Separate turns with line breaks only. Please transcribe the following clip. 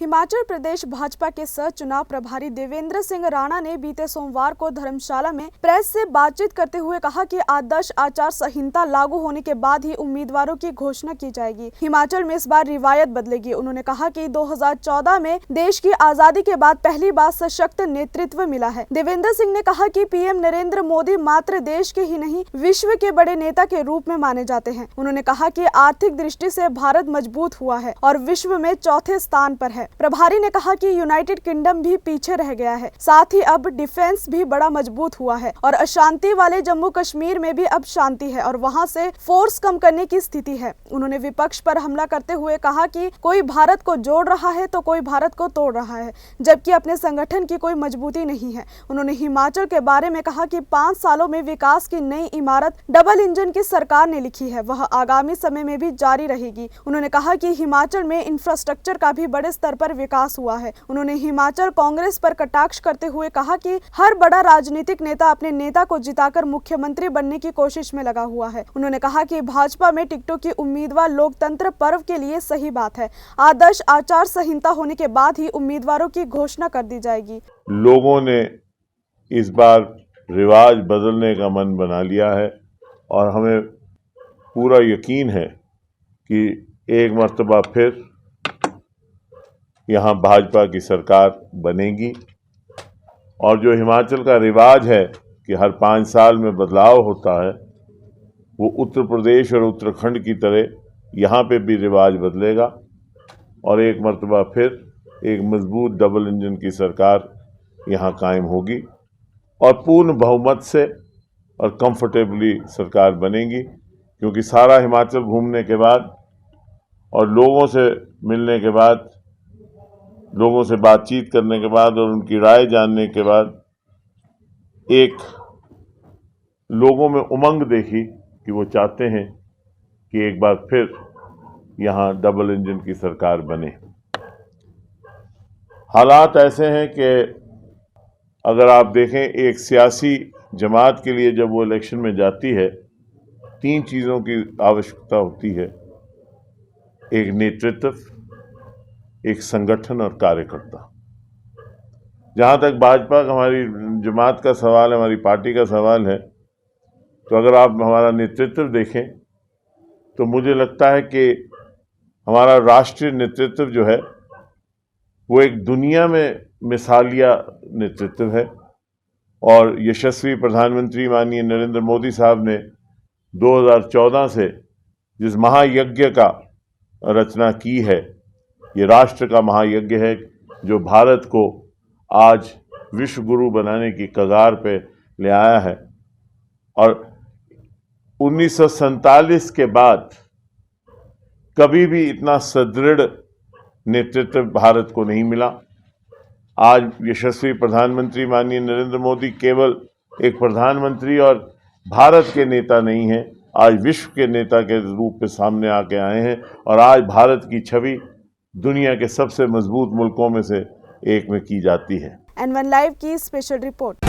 हिमाचल प्रदेश भाजपा के सह चुनाव प्रभारी देवेंद्र सिंह राणा ने बीते सोमवार को धर्मशाला में प्रेस से बातचीत करते हुए कहा कि आदर्श आचार संहिता लागू होने के बाद ही उम्मीदवारों की घोषणा की जाएगी। हिमाचल में इस बार रिवायत बदलेगी। उन्होंने कहा कि 2014 में देश की आजादी के बाद पहली बार सशक्त नेतृत्व मिला है। देवेंद्र सिंह ने कहा कि पीएम नरेंद्र मोदी मात्र देश के ही नहीं विश्व के बड़े नेता के रूप में माने जाते हैं। उन्होंने कहा कि आर्थिक दृष्टि से भारत मजबूत हुआ है और विश्व में चौथे स्थान पर है। प्रभारी ने कहा कि यूनाइटेड किंगडम भी पीछे रह गया है, साथ ही अब डिफेंस भी बड़ा मजबूत हुआ है और अशांति वाले जम्मू कश्मीर में भी अब शांति है और वहां से फोर्स कम करने की स्थिति है। उन्होंने विपक्ष पर हमला करते हुए कहा कि कोई भारत को जोड़ रहा है तो कोई भारत को तोड़ रहा है, जबकि अपने संगठन की कोई मजबूती नहीं है। उन्होंने हिमाचल के बारे में कहा कि 5 सालों में विकास की नई इमारत डबल इंजन की सरकार ने लिखी है, वह आगामी समय में भी जारी रहेगी। उन्होंने कहा कि हिमाचल में इंफ्रास्ट्रक्चर का भी बड़े स्तर पर विकास हुआ है। उन्होंने हिमाचल कांग्रेस पर कटाक्ष करते हुए कहा कि हर बड़ा राजनीतिक नेता अपने नेता को जिताकर मुख्यमंत्री बनने की कोशिश में लगा हुआ है। उन्होंने कहा कि भाजपा में टिकटों की उम्मीदवार लोकतंत्र पर्व के लिए सही बात है। आदर्श आचार संहिता होने के बाद ही उम्मीदवारों की घोषणा कर दी जाएगी।
लोगों ने इस बार रिवाज बदलने का मन बना लिया है और हमें पूरा यकीन है कि एक मर्तबा फिर यहाँ भाजपा की सरकार बनेगी और जो हिमाचल का रिवाज है कि हर 5 साल में बदलाव होता है, वो उत्तर प्रदेश और उत्तराखंड की तरह यहाँ पे भी रिवाज बदलेगा और एक मर्तबा फिर एक मजबूत डबल इंजन की सरकार यहाँ कायम होगी और पूर्ण बहुमत से और कंफर्टेबली सरकार बनेगी। क्योंकि सारा हिमाचल घूमने के बाद और लोगों से मिलने के बाद, लोगों से बातचीत करने के बाद और उनकी राय जानने के बाद एक लोगों में उमंग देखी कि वो चाहते हैं कि एक बार फिर यहाँ डबल इंजन की सरकार बने। हालात ऐसे हैं कि अगर आप देखें, एक सियासी जमात के लिए जब वो इलेक्शन में जाती है, 3 चीज़ों की आवश्यकता होती है। एक नेतृत्व, एक संगठन और कार्यकर्ता। जहाँ तक भाजपा का, हमारी जमात का सवाल है, हमारी पार्टी का सवाल है, तो अगर आप हमारा नेतृत्व देखें तो मुझे लगता है कि हमारा राष्ट्रीय नेतृत्व जो है वो एक दुनिया में मिसालिया नेतृत्व है। और यशस्वी प्रधानमंत्री माननीय नरेंद्र मोदी साहब ने 2014 से जिस महायज्ञ का रचना की है, ये राष्ट्र का महायज्ञ है जो भारत को आज विश्व गुरु बनाने की कगार पे ले आया है। और 1947 के बाद कभी भी इतना सुदृढ़ नेतृत्व भारत को नहीं मिला। आज यशस्वी प्रधानमंत्री माननीय नरेंद्र मोदी केवल एक प्रधानमंत्री और भारत के नेता नहीं हैं, आज विश्व के नेता के रूप में सामने आके आए हैं और आज भारत की छवि दुनिया के सबसे मजबूत मुल्कों में से एक में की जाती है।
N1 लाइव की स्पेशल रिपोर्ट।